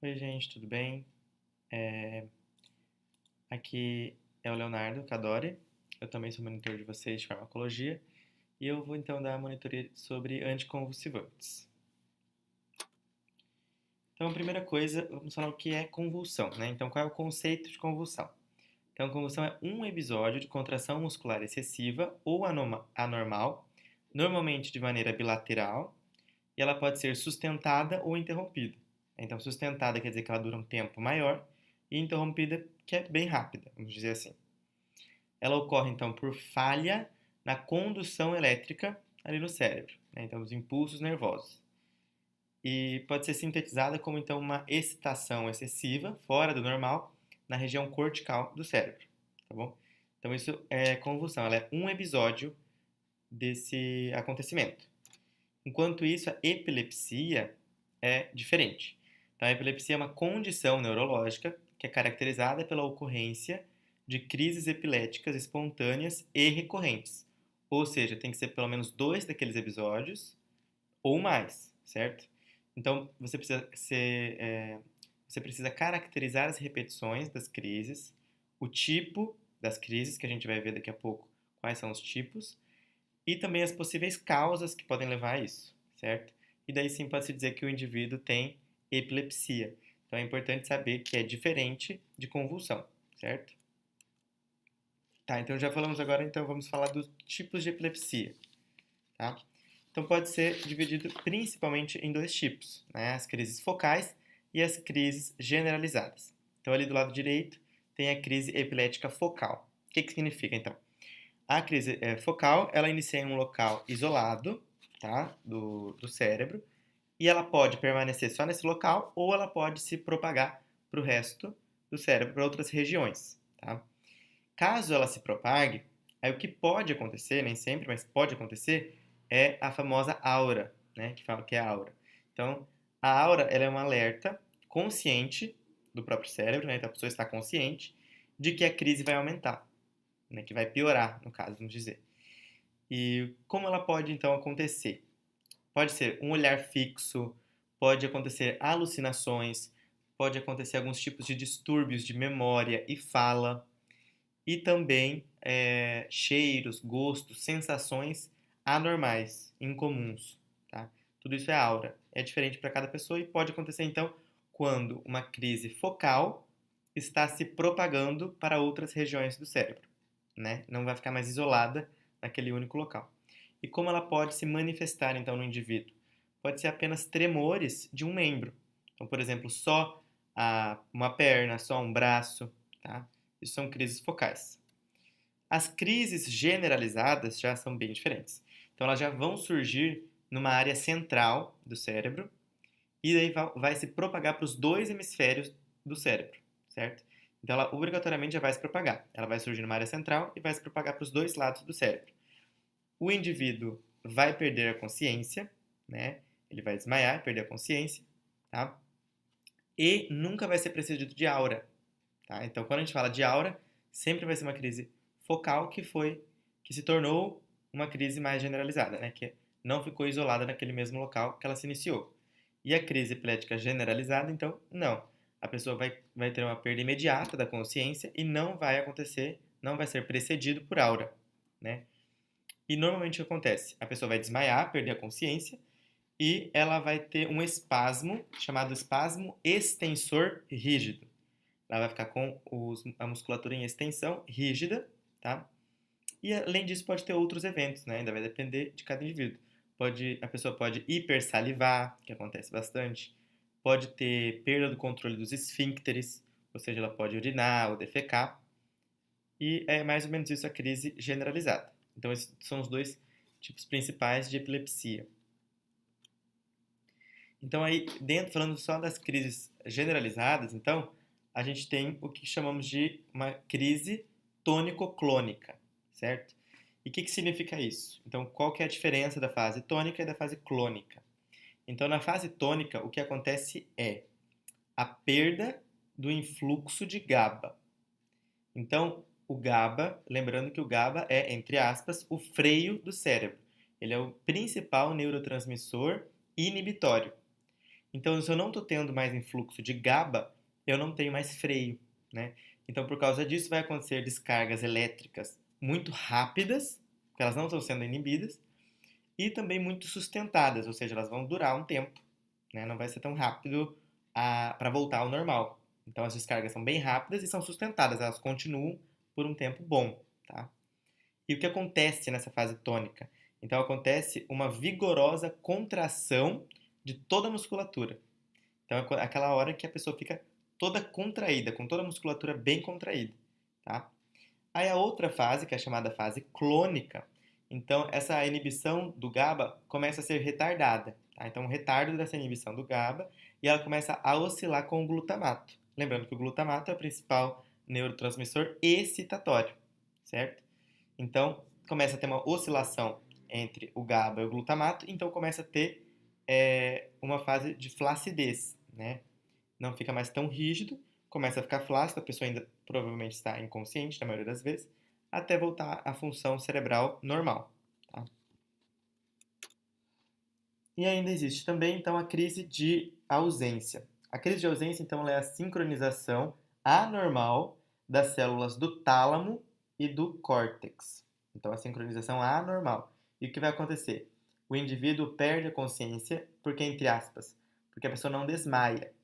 Oi, gente, tudo bem? É, Aqui é o Leonardo Cadori. Eu também sou monitor de vocês de farmacologia e eu vou então dar a monitoria sobre anticonvulsivantes. Então, a primeira coisa, vamos falar o que é convulsão, né? Então, qual é o conceito de convulsão? Então, convulsão é um episódio de contração muscular excessiva ou anormal, normalmente de maneira bilateral, e ela pode ser sustentada ou interrompida. Então, sustentada quer dizer que ela dura um tempo maior, e interrompida que é bem rápida, vamos dizer assim. Ela ocorre então por falha na condução elétrica ali no cérebro, né? Então, os impulsos nervosos. E pode ser sintetizada como então uma excitação excessiva, fora do normal, na região cortical do cérebro, tá bom? Então, isso é convulsão, ela é um episódio desse acontecimento. Enquanto isso, a epilepsia é diferente. Então, a epilepsia é uma condição neurológica que é caracterizada pela ocorrência de crises epiléticas espontâneas e recorrentes. Ou seja, tem que ser pelo menos dois daqueles episódios ou mais, certo? Então, você precisa caracterizar as repetições das crises, o tipo das crises, que a gente vai ver daqui a pouco quais são os tipos, e também as possíveis causas que podem levar a isso, certo? E daí sim pode-se dizer que o indivíduo tem epilepsia. Então é importante saber que é diferente de convulsão, certo? Tá, então já falamos agora, então vamos falar dos tipos de epilepsia, tá? Então pode ser dividido principalmente em dois tipos, né? As crises focais e as crises generalizadas. Então ali do lado direito tem a crise epilética focal. O que significa então? A crise focal, ela inicia em um local isolado, tá, do cérebro, e ela pode permanecer só nesse local ou ela pode se propagar para o resto do cérebro, para outras regiões, tá? Caso ela se propague, aí o que pode acontecer, nem sempre, mas pode acontecer, é a famosa aura, né, que fala que é a aura. Então, a aura, ela é um alerta consciente do próprio cérebro, né, então a pessoa está consciente de que a crise vai aumentar, né, que vai piorar, no caso, vamos dizer. E como ela pode então acontecer? Pode ser um olhar fixo, pode acontecer alucinações, pode acontecer alguns tipos de distúrbios de memória e fala, e também cheiros, gostos, sensações anormais, incomuns. Tá? Tudo isso é aura. É diferente para cada pessoa e pode acontecer então quando uma crise focal está se propagando para outras regiões do cérebro, né? Não vai ficar mais isolada naquele único local. E como ela pode se manifestar então no indivíduo? Pode ser apenas tremores de um membro. Então, por exemplo, só uma perna, só um braço, tá? Isso são crises focais. As crises generalizadas já são bem diferentes. Então, elas já vão surgir numa área central do cérebro e daí vai se propagar para os dois hemisférios do cérebro, certo? Então, ela obrigatoriamente já vai se propagar. Ela vai surgir numa área central e vai se propagar para os dois lados do cérebro. O indivíduo vai perder a consciência, né? Ele vai desmaiar, perder a consciência, tá? E nunca vai ser precedido de aura, tá? Então, quando a gente fala de aura, sempre vai ser uma crise focal que se tornou uma crise mais generalizada, né? Que não ficou isolada naquele mesmo local que ela se iniciou. E a crise epilética generalizada, então, não. A pessoa vai ter uma perda imediata da consciência e não vai acontecer, não vai ser precedido por aura, né? E normalmente o que acontece? A pessoa vai desmaiar, perder a consciência e ela vai ter um espasmo chamado espasmo extensor rígido. Ela vai ficar com a musculatura em extensão rígida, tá? E além disso pode ter outros eventos, né? Ainda vai depender de cada indivíduo. A pessoa pode hipersalivar, que acontece bastante. Pode ter perda do controle dos esfíncteres, ou seja, ela pode urinar ou defecar. E é mais ou menos isso a crise generalizada. Então, esses são os dois tipos principais de epilepsia. Então, aí, dentro, falando só das crises generalizadas, então, a gente tem o que chamamos de uma crise tônico-clônica, certo? E o que significa isso? Então, qual que é a diferença da fase tônica e da fase clônica? Então, na fase tônica, o que acontece é a perda do influxo de GABA. Então, o GABA, lembrando que o GABA é, entre aspas, o freio do cérebro. Ele é o principal neurotransmissor inibitório. Então, se eu não estou tendo mais influxo de GABA, eu não tenho mais freio, né? Então, por causa disso, vai acontecer descargas elétricas muito rápidas, porque elas não estão sendo inibidas, e também muito sustentadas, ou seja, elas vão durar um tempo, né? Não vai ser tão rápido para voltar ao normal. Então, as descargas são bem rápidas e são sustentadas, elas continuam por um tempo bom, tá? E o que acontece nessa fase tônica? Então, acontece uma vigorosa contração de toda a musculatura. Então, é aquela hora que a pessoa fica toda contraída, com toda a musculatura bem contraída, tá? Aí a outra fase, que é a chamada fase clônica, então essa inibição do GABA começa a ser retardada, tá? Então, um retardo dessa inibição do GABA e ela começa a oscilar com o glutamato. Lembrando que o glutamato é o principal neurotransmissor excitatório, certo? Então, começa a ter uma oscilação entre o GABA e o glutamato, então começa a ter uma fase de flacidez, né? Não fica mais tão rígido, começa a ficar flácido, a pessoa ainda provavelmente está inconsciente, na maioria das vezes, até voltar à função cerebral normal. Tá? E ainda existe também, então, a crise de ausência. A crise de ausência, então, é a sincronização anormal das células do tálamo e do córtex. Então, a sincronização anormal. E o que vai acontecer? O indivíduo perde a consciência porque, entre aspas, porque a pessoa não desmaia.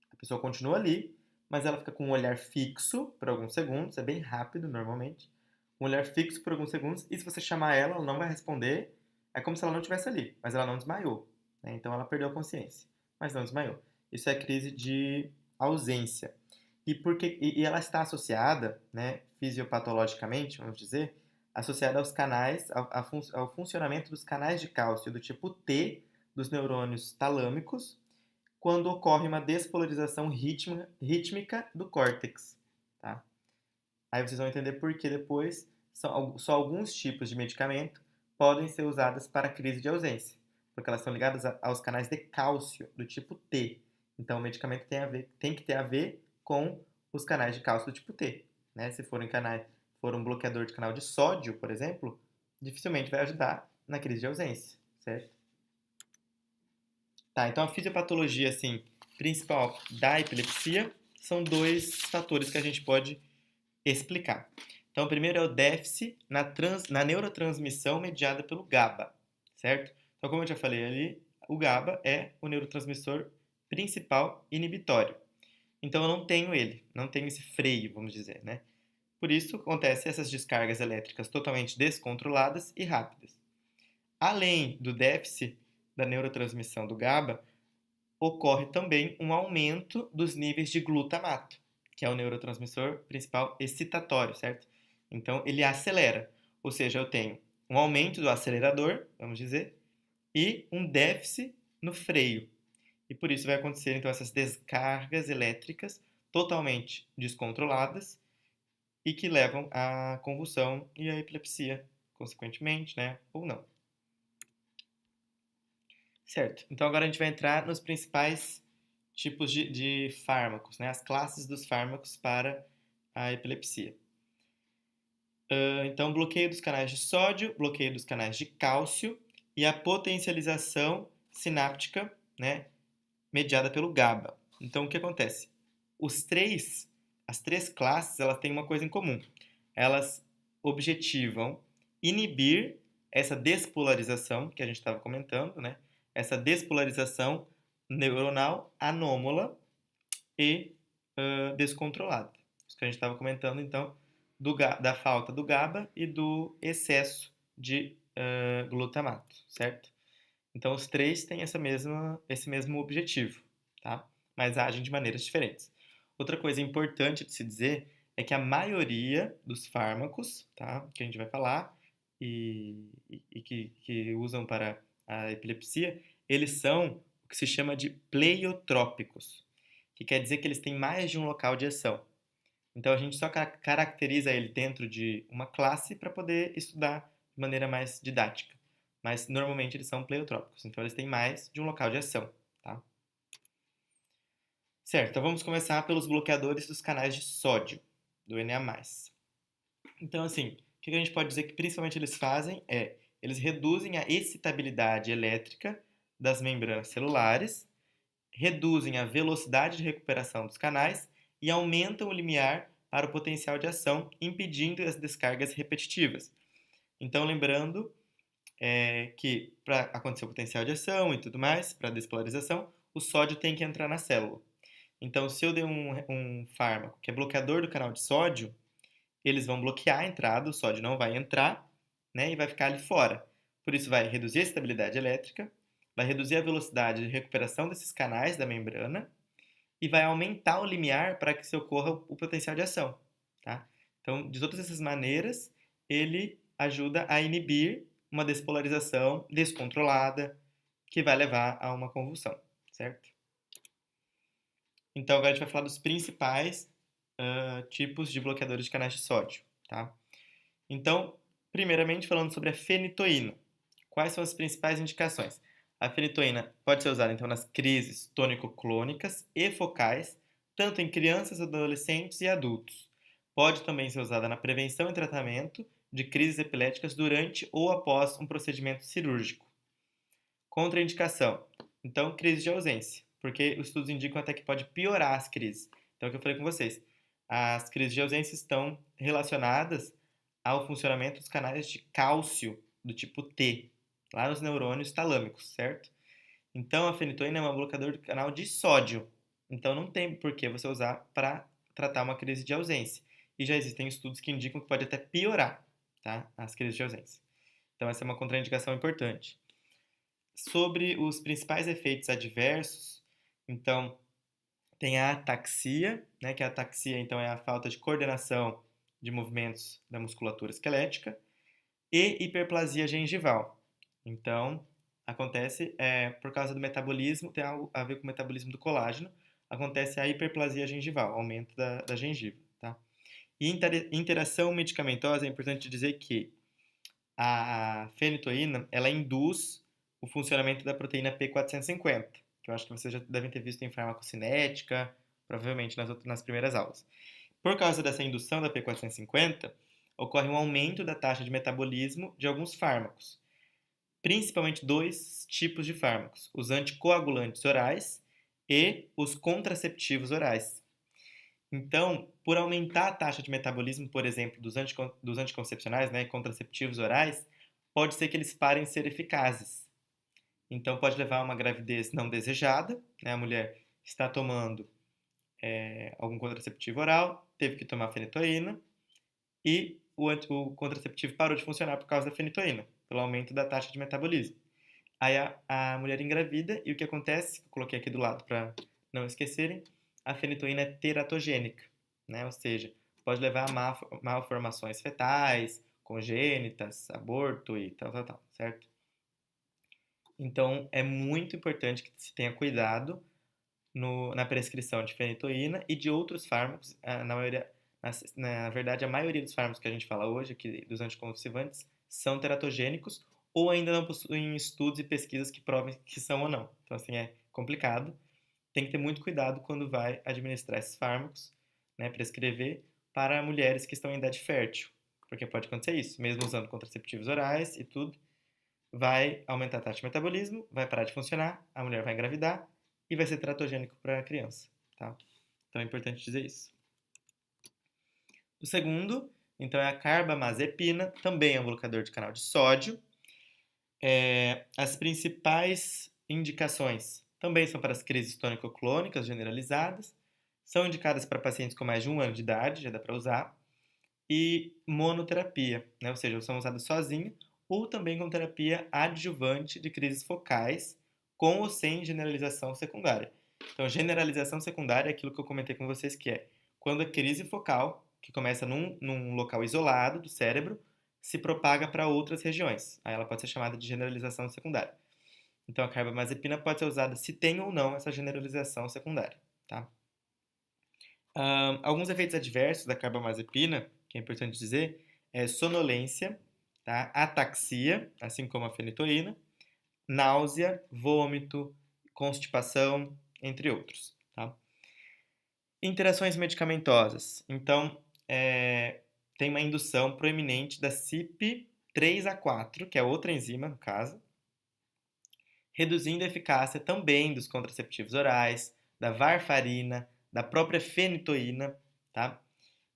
A pessoa continua ali, mas ela fica com um olhar fixo por alguns segundos, é bem rápido normalmente. Um olhar fixo por alguns segundos, e se você chamar ela, ela não vai responder. É como se ela não estivesse ali, mas ela não desmaiou, né? Então ela perdeu a consciência, mas não desmaiou. Isso é crise de ausência. E ela está associada, né, fisiopatologicamente, vamos dizer, associada aos canais, ao funcionamento dos canais de cálcio do tipo T dos neurônios talâmicos, quando ocorre uma despolarização rítmica do córtex. Tá? Aí vocês vão entender por que depois só alguns tipos de medicamento podem ser usadas para crise de ausência, porque elas estão ligadas aos canais de cálcio do tipo T. Então o medicamento tem que ter a ver com os canais de cálcio do tipo T. Né? Se for um bloqueador de canal de sódio, por exemplo, dificilmente vai ajudar na crise de ausência, certo? Tá, então a fisiopatologia assim, principal da epilepsia são dois fatores que a gente pode explicar. Então, o primeiro é o déficit na neurotransmissão mediada pelo GABA, certo? Então, como eu já falei ali, o GABA é o neurotransmissor principal inibitório. Então, eu não tenho ele, não tenho esse freio, vamos dizer, né? Por isso, acontecem essas descargas elétricas totalmente descontroladas e rápidas. Além do déficit da neurotransmissão do GABA, ocorre também um aumento dos níveis de glutamato, que é o neurotransmissor principal excitatório, certo? Então, ele acelera. Ou seja, eu tenho um aumento do acelerador, vamos dizer, e um déficit no freio. E por isso vai acontecer, então, essas descargas elétricas totalmente descontroladas e que levam à convulsão e à epilepsia, consequentemente, né? Ou não. Certo. Então agora a gente vai entrar nos principais tipos de fármacos, né? As classes dos fármacos para a epilepsia. Então, bloqueio dos canais de sódio, bloqueio dos canais de cálcio e a potencialização sináptica, né? Mediada pelo GABA. Então, o que acontece? As três classes, elas têm uma coisa em comum. Elas objetivam inibir essa despolarização que a gente estava comentando, né? Essa despolarização neuronal anômala e descontrolada. Isso que a gente estava comentando, então, da falta do GABA e do excesso de glutamato, certo? Então, os três têm esse mesmo objetivo, tá? Mas agem de maneiras diferentes. Outra coisa importante de se dizer é que a maioria dos fármacos, tá, que a gente vai falar e que usam para a epilepsia, eles são o que se chama de pleiotrópicos, que quer dizer que eles têm mais de um local de ação. Então, a gente só caracteriza ele dentro de uma classe para poder estudar de maneira mais didática. Mas, normalmente, eles são pleiotrópicos. Então, eles têm mais de um local de ação. Tá? Certo, então vamos começar pelos bloqueadores dos canais de sódio, do Na+. Então, assim, o que a gente pode dizer que principalmente eles fazem é eles reduzem a excitabilidade elétrica das membranas celulares reduzem a velocidade de recuperação dos canais e aumentam o limiar para o potencial de ação, impedindo as descargas repetitivas. Então, lembrando que para acontecer o potencial de ação e tudo mais, para a despolarização, o sódio tem que entrar na célula. Então, se eu der um fármaco que é bloqueador do canal de sódio, eles vão bloquear a entrada, o sódio não vai entrar, né, e vai ficar ali fora. Por isso, vai reduzir a estabilidade elétrica, vai reduzir a velocidade de recuperação desses canais da membrana e vai aumentar o limiar para que se ocorra o potencial de ação. Tá? Então, de todas essas maneiras, ele ajuda a inibir uma despolarização descontrolada que vai levar a uma convulsão, certo? Então, agora a gente vai falar dos principais tipos de bloqueadores de canais de sódio, tá? Então, primeiramente falando sobre a fenitoína. Quais são as principais indicações? A fenitoína pode ser usada então nas crises tônico-clônicas e focais, tanto em crianças, adolescentes e adultos. Pode também ser usada na prevenção e tratamento de crises epiléticas durante ou após um procedimento cirúrgico. Contraindicação. Então, crise de ausência, porque os estudos indicam até que pode piorar as crises. Então, é o que eu falei com vocês. As crises de ausência estão relacionadas ao funcionamento dos canais de cálcio do tipo T, lá nos neurônios talâmicos, certo? Então, a fenitoína é um bloqueador do canal de sódio. Então, não tem por que você usar para tratar uma crise de ausência. E já existem estudos que indicam que pode até piorar, tá? As crises de ausência. Então, essa é uma contraindicação importante. Sobre os principais efeitos adversos, então, tem a ataxia, né, que a ataxia então é a falta de coordenação de movimentos da musculatura esquelética, e hiperplasia gengival. Então, acontece por causa do metabolismo, tem algo a ver com o metabolismo do colágeno, acontece a hiperplasia gengival, aumento da gengiva. Tá? E interação medicamentosa, é importante dizer que a fenitoína, ela induz o funcionamento da proteína P450, que eu acho que vocês já devem ter visto em farmacocinética, provavelmente nas primeiras aulas. Por causa dessa indução da P450, ocorre um aumento da taxa de metabolismo de alguns fármacos, principalmente dois tipos de fármacos, os anticoagulantes orais e os contraceptivos orais. Então, por aumentar a taxa de metabolismo, por exemplo, dos anticoncepcionais, né, contraceptivos orais, pode ser que eles parem de ser eficazes. Então, pode levar a uma gravidez não desejada, né, a mulher está tomando algum contraceptivo oral, teve que tomar fenitoína, e o contraceptivo parou de funcionar por causa da fenitoína, pelo aumento da taxa de metabolismo. Aí a mulher engravida, e o que acontece, eu coloquei aqui do lado para não esquecerem, a fenitoína é teratogênica, né? Ou seja, pode levar a malformações fetais, congênitas, aborto e tal, certo? Então, é muito importante que se tenha cuidado na prescrição de fenitoína e de outros fármacos, na verdade, a maioria dos fármacos que a gente fala hoje, aqui, dos anticonvulsivantes, são teratogênicos ou ainda não possuem estudos e pesquisas que provem que são ou não. Então, assim, é complicado. Tem que ter muito cuidado quando vai administrar esses fármacos, né, prescrever para mulheres que estão em idade fértil, porque pode acontecer isso, mesmo usando contraceptivos orais e tudo, vai aumentar a taxa de metabolismo, vai parar de funcionar, a mulher vai engravidar e vai ser teratogênico para a criança, tá? Então é importante dizer isso. O segundo, então, é a carbamazepina, também é um bloqueador de canal de sódio. As principais indicações também são para as crises tônico-clônicas generalizadas, são indicadas para pacientes com mais de 1 ano de idade, já dá para usar, e monoterapia, né? Ou seja, são usadas sozinho ou também com terapia adjuvante de crises focais, com ou sem generalização secundária. Então, generalização secundária é aquilo que eu comentei com vocês, que é quando a crise focal, que começa num local isolado do cérebro, se propaga para outras regiões. Aí ela pode ser chamada de generalização secundária. Então, a carbamazepina pode ser usada se tem ou não essa generalização secundária, tá? Alguns efeitos adversos da carbamazepina, que é importante dizer, é sonolência, tá? Ataxia, assim como a fenitoína, náusea, vômito, constipação, entre outros, tá? Interações medicamentosas. Então, tem uma indução proeminente da CYP3A4, que é outra enzima, no caso, reduzindo a eficácia também dos contraceptivos orais, da varfarina, da própria fenitoína, tá?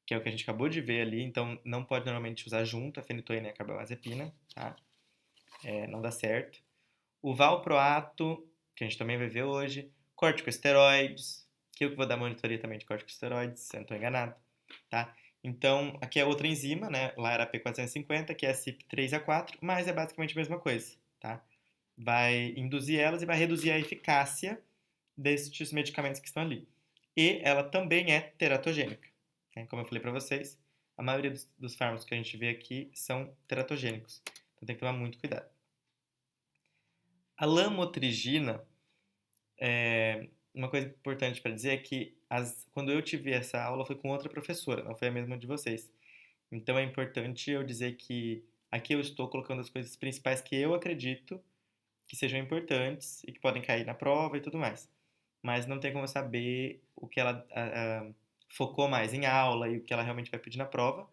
Que é o que a gente acabou de ver ali, então não pode normalmente usar junto a fenitoína e a carbamazepina, tá? Não dá certo. O valproato, que a gente também vai ver hoje, corticosteroides, que eu vou dar monitoria também de corticosteroides, se eu não estou enganado, tá? Então, aqui é outra enzima, né? Lá era P450, que é a CYP3A4, mas é basicamente a mesma coisa, tá? Vai induzir elas e vai reduzir a eficácia destes medicamentos que estão ali. E ela também é teratogênica, né? Como eu falei para vocês, a maioria dos fármacos que a gente vê aqui são teratogênicos, então tem que tomar muito cuidado. A lamotrigina, uma coisa importante para dizer é que quando eu tive essa aula foi com outra professora, não foi a mesma de vocês. Então é importante eu dizer que aqui eu estou colocando as coisas principais que eu acredito que sejam importantes e que podem cair na prova e tudo mais. Mas não tem como eu saber o que ela focou mais em aula e o que ela realmente vai pedir na prova,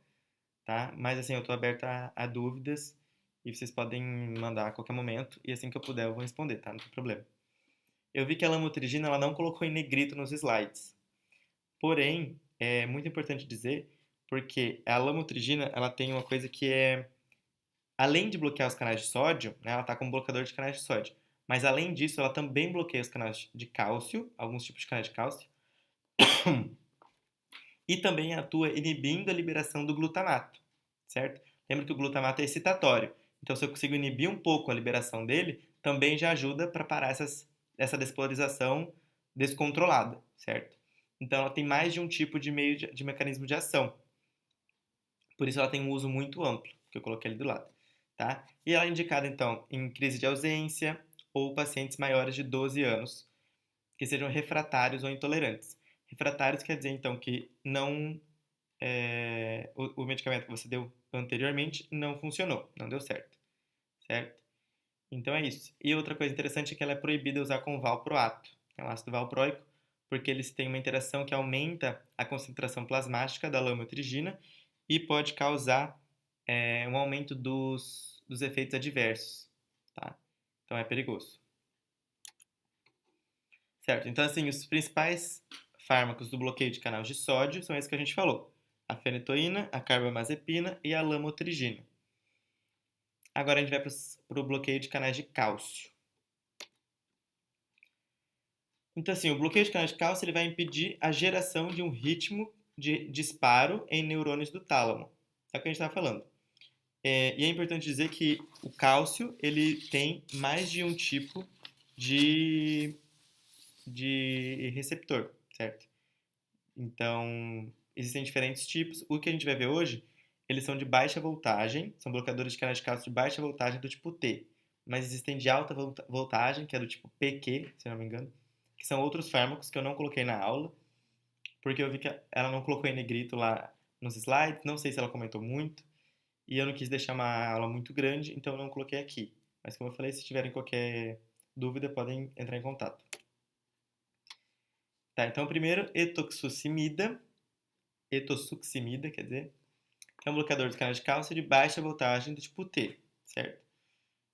tá? Mas assim, eu estou aberto a dúvidas e vocês podem mandar a qualquer momento e assim que eu puder eu vou responder, tá? Não tem problema. Eu vi que a lamotrigina ela não colocou em negrito nos slides. Porém, é muito importante dizer porque a lamotrigina ela tem uma coisa que é além de bloquear os canais de sódio, né, ela está como bloqueador de canais de sódio. Mas além disso, ela também bloqueia os canais de cálcio, alguns tipos de canais de cálcio, e também atua inibindo a liberação do glutamato, certo? Lembra que o glutamato é excitatório. Então, se eu consigo inibir um pouco a liberação dele, também já ajuda para parar essa despolarização descontrolada, certo? Então, ela tem mais de um tipo de meio de mecanismo de ação. Por isso, ela tem um uso muito amplo, que eu coloquei ali do lado, tá? E ela é indicada, então, em crise de ausência ou pacientes maiores de 12 anos, que sejam refratários ou intolerantes. Refratários quer dizer, então, que não o medicamento que você deu anteriormente não funcionou, não deu certo, certo? Então é isso. E outra coisa interessante é que ela é proibida usar com valproato, que é um ácido valproico, porque eles têm uma interação que aumenta a concentração plasmática da lamotrigina e pode causar um aumento dos efeitos adversos, tá? Então é perigoso. Certo, então assim, os principais fármacos do bloqueio de canal de sódio são esses que a gente falou. A fenitoína, a carbamazepina e a lamotrigina. Agora a gente vai para o bloqueio de canais de cálcio. Então assim, o bloqueio de canais de cálcio ele vai impedir a geração de um ritmo de disparo em neurônios do tálamo. É o que a gente estava falando. E é importante dizer que o cálcio ele tem mais de um tipo de receptor, certo? Então, existem diferentes tipos. O que a gente vai ver hoje, eles são de baixa voltagem, são bloqueadores de canais de cálcio de baixa voltagem do tipo T. Mas existem de alta voltagem, que é do tipo PQ, se eu não me engano, que são outros fármacos que eu não coloquei na aula, porque eu vi que ela não colocou em negrito lá nos slides, não sei se ela comentou muito, e eu não quis deixar uma aula muito grande, então eu não coloquei aqui. Mas como eu falei, se tiverem qualquer dúvida, podem entrar em contato. Tá, então primeiro, etosuximida, quer dizer, que é um bloqueador dos canais de cálcio de baixa voltagem do tipo T, certo?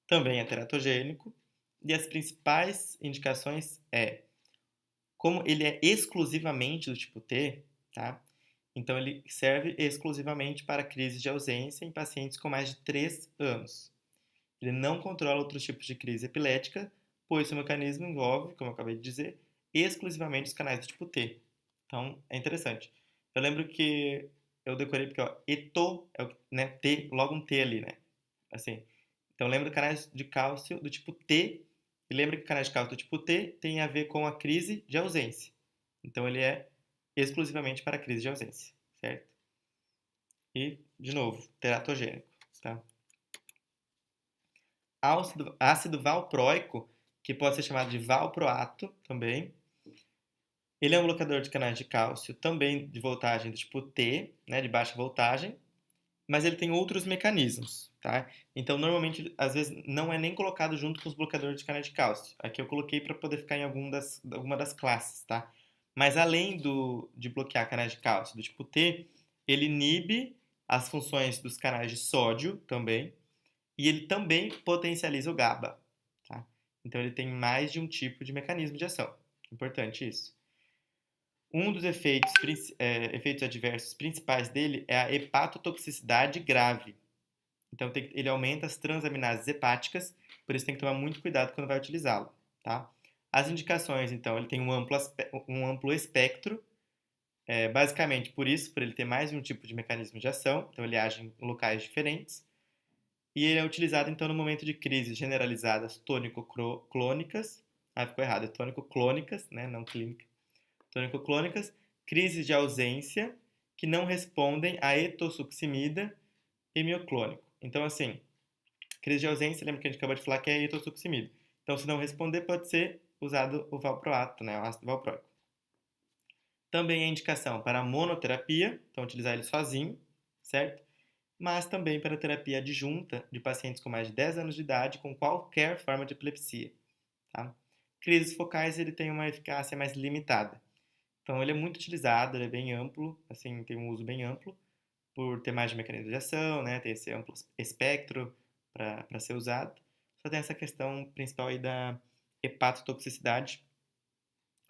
Também é teratogênico, e as principais indicações como ele é exclusivamente do tipo T, tá? Então ele serve exclusivamente para crises de ausência em pacientes com mais de 3 anos. Ele não controla outros tipos de crise epilética, pois seu mecanismo envolve, como eu acabei de dizer, exclusivamente os canais do tipo T. Então, é interessante. Eu lembro que eu decorei porque, ó, eto, né, T, logo um T ali, né? Assim. Então, lembra canais de cálcio do tipo T, e lembra que canais de cálcio do tipo T tem a ver com a crise de ausência. Então, ele é exclusivamente para a crise de ausência, certo? E, de novo, teratogênico, tá? Ácido valproico, que pode ser chamado de valproato também. Ele é um bloqueador de canais de cálcio, também de voltagem do tipo T, né, de baixa voltagem, mas ele tem outros mecanismos, tá? Então, normalmente, às vezes, não é nem colocado junto com os bloqueadores de canais de cálcio. Aqui eu coloquei para poder ficar em alguma das classes, tá? Mas além de bloquear canais de cálcio do tipo T, ele inibe as funções dos canais de sódio também, e ele também potencializa o GABA, tá? Então, ele tem mais de um tipo de mecanismo de ação. Importante isso. Um dos efeitos adversos principais dele é a hepatotoxicidade grave. Então, ele aumenta as transaminases hepáticas, por isso tem que tomar muito cuidado quando vai utilizá-lo, tá? As indicações, então, ele tem um amplo espectro, basicamente por isso, por ele ter mais de um tipo de mecanismo de ação, então ele age em locais diferentes. E ele é utilizado, então, no momento de crises generalizadas tônico-clônicas. Ah, ficou errado, é tônico-clônicas, né, não clínica. Tônico-clônicas, crises de ausência que não respondem a etosuximida e mioclônico. Então, assim, crise de ausência, lembra que a gente acabou de falar que é etosuximida. Então, se não responder, pode ser usado o valproato, né, o ácido valproico. Também é indicação para monoterapia, então utilizar ele sozinho, certo? Mas também para terapia adjunta de pacientes com mais de 10 anos de idade com qualquer forma de epilepsia, tá? Crises focais, ele tem uma eficácia mais limitada. Então, ele é muito utilizado, ele é bem amplo, assim, tem um uso bem amplo, por ter mais de mecanismo de ação, né? Ter esse amplo espectro para ser usado. Só tem essa questão principal aí da hepatotoxicidade,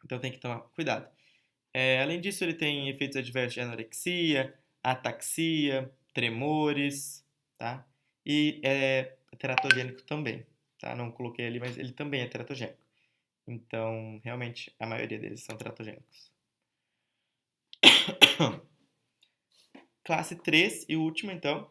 então tem que tomar cuidado. Além disso, ele tem efeitos adversos de anorexia, ataxia, tremores, tá? E é teratogênico também, tá? Não coloquei ali, mas ele também é teratogênico. Então, realmente, a maioria deles são teratogênicos. Classe 3 e última, então,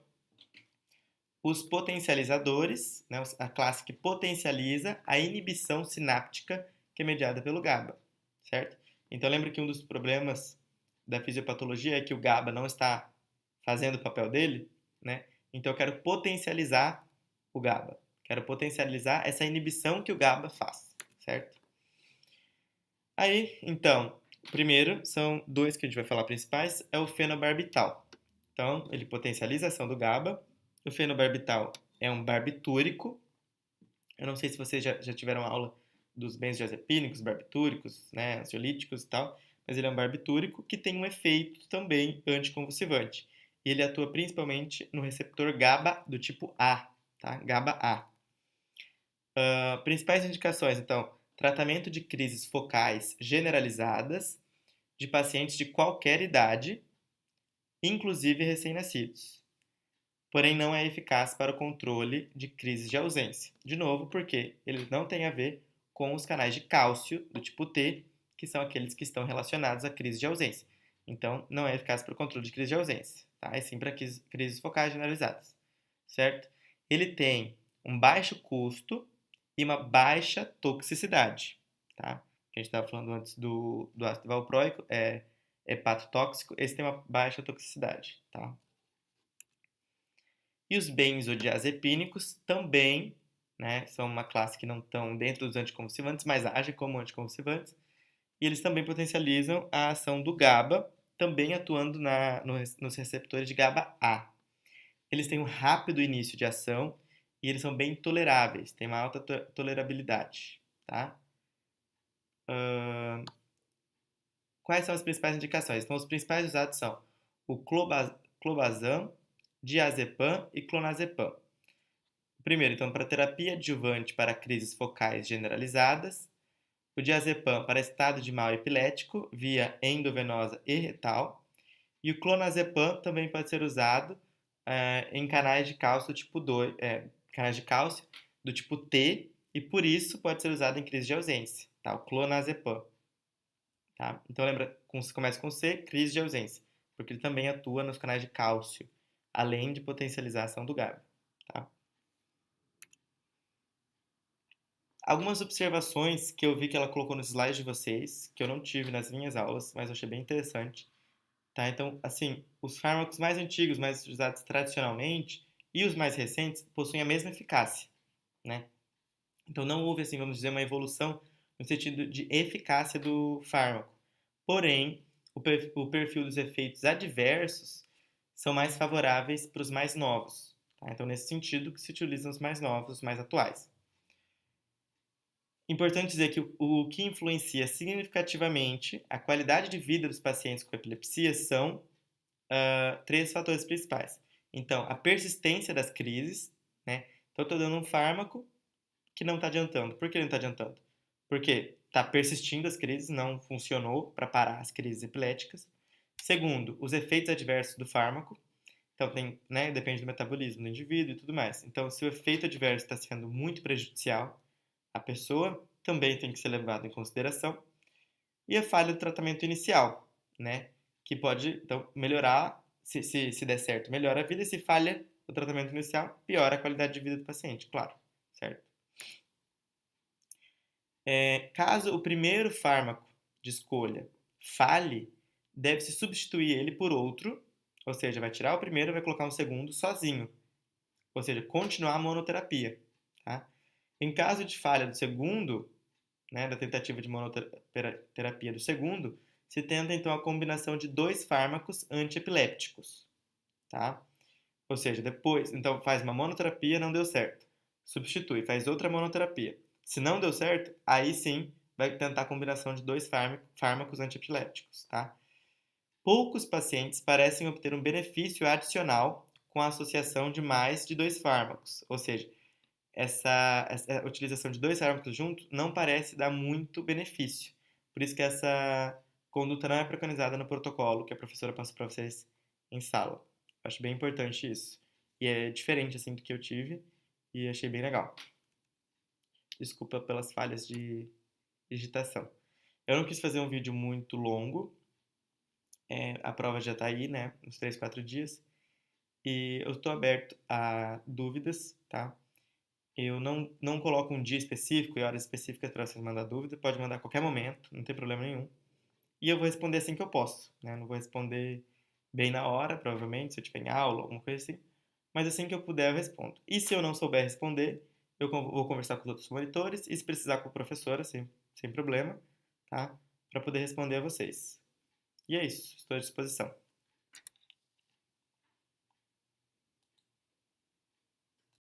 os potencializadores, né, a classe que potencializa a inibição sináptica que é mediada pelo GABA, certo? Então lembra que um dos problemas da fisiopatologia é que o GABA não está fazendo o papel dele, né? Então eu quero potencializar o GABA, quero potencializar essa inibição que o GABA faz, certo? Aí, então, primeiro são dois que a gente vai falar principais, é o fenobarbital. Então, ele potencializa a ação do GABA. O fenobarbital é um barbitúrico. Eu não sei se vocês já tiveram aula dos benzodiazepínicos, barbitúricos, né, ansiolíticos e tal, mas ele é um barbitúrico que tem um efeito também anticonvulsivante. E ele atua principalmente no receptor GABA do tipo A, tá? GABA-A. Principais indicações, então, tratamento de crises focais generalizadas de pacientes de qualquer idade, inclusive recém-nascidos. Porém, não é eficaz para o controle de crises de ausência. De novo, porque ele não tem a ver com os canais de cálcio do tipo T, que são aqueles que estão relacionados à crise de ausência. Então, não é eficaz para o controle de crise de ausência, tá? É sim para crises focais generalizadas, certo? Ele tem um baixo custo e uma baixa toxicidade, tá? Que a gente estava falando antes do ácido valproico, é hepatotóxico, esse tem uma baixa toxicidade, tá? E os benzodiazepínicos também, né, são uma classe que não estão dentro dos anticonvulsivantes, mas agem como anticonvulsivantes. E eles também potencializam a ação do GABA, também atuando nos receptores de GABA-A. Eles têm um rápido início de ação e eles são bem toleráveis, têm uma alta tolerabilidade. Tá? Quais são as principais indicações? Então, os principais usados são o clobazam, diazepam e clonazepam. Primeiro, então, para terapia adjuvante para crises focais generalizadas, o diazepam para estado de mal epilético via endovenosa e retal, e o clonazepam também pode ser usado em canais de cálcio tipo 2, canais de cálcio do tipo T, e por isso pode ser usado em crise de ausência, tá? O clonazepam, tá? Então lembra, começa com C, crise de ausência, porque ele também atua nos canais de cálcio, além de potencializar a ação do GABA, tá? Algumas observações que eu vi que ela colocou nos slides de vocês, que eu não tive nas minhas aulas, mas eu achei bem interessante. Tá? Então, assim, os fármacos mais antigos, mais usados tradicionalmente, e os mais recentes possuem a mesma eficácia, né? Então, não houve, assim, vamos dizer, uma evolução no sentido de eficácia do fármaco. Porém, o perfil dos efeitos adversos são mais favoráveis para os mais novos. Tá? Então, nesse sentido, que se utilizam os mais novos, os mais atuais. Importante dizer que o que influencia significativamente a qualidade de vida dos pacientes com epilepsia são três fatores principais. Então, a persistência das crises, né? Então, eu estou dando um fármaco, que não está adiantando. Por que não está adiantando? Porque está persistindo as crises, não funcionou para parar as crises epiléticas. Segundo, os efeitos adversos do fármaco. Então, tem, né, depende do metabolismo do indivíduo e tudo mais. Então, se o efeito adverso está sendo muito prejudicial à pessoa, também tem que ser levado em consideração. E a falha do tratamento inicial, né, que pode, então, melhorar, se der certo, melhora a vida, e se falha o tratamento inicial, piora a qualidade de vida do paciente, claro, certo? Caso o primeiro fármaco de escolha falhe, deve-se substituir ele por outro, ou seja, vai tirar o primeiro e vai colocar um segundo sozinho, ou seja, continuar a monoterapia. Tá? Em caso de falha do segundo, né, da tentativa de monoterapia do segundo, se tenta então a combinação de dois fármacos antiepilépticos. Tá? Ou seja, depois, então faz uma monoterapia, não deu certo. Substitui, faz outra monoterapia. Se não deu certo, aí sim vai tentar a combinação de dois fármacos antiepiléticos, tá? Poucos pacientes parecem obter um benefício adicional com a associação de mais de dois fármacos, ou seja, essa utilização de dois fármacos juntos não parece dar muito benefício. Por isso que essa conduta não é preconizada no protocolo que a professora passou para vocês em sala. Acho bem importante isso. E é diferente assim do que eu tive e achei bem legal. Desculpa pelas falhas de digitação. Eu não quis fazer um vídeo muito longo. A prova já está aí, né? Uns 3, 4 dias. E eu estou aberto a dúvidas, tá? Eu não coloco um dia específico e horas específicas para você mandar dúvida. Pode mandar a qualquer momento, não tem problema nenhum. E eu vou responder assim que eu posso, né? Não vou responder bem na hora, provavelmente, se eu tiver em aula, alguma coisa assim. Mas assim que eu puder, eu respondo. E se eu não souber responder, eu vou conversar com os outros monitores e se precisar com a professora, sem problema, tá? Para poder responder a vocês. E é isso, estou à disposição.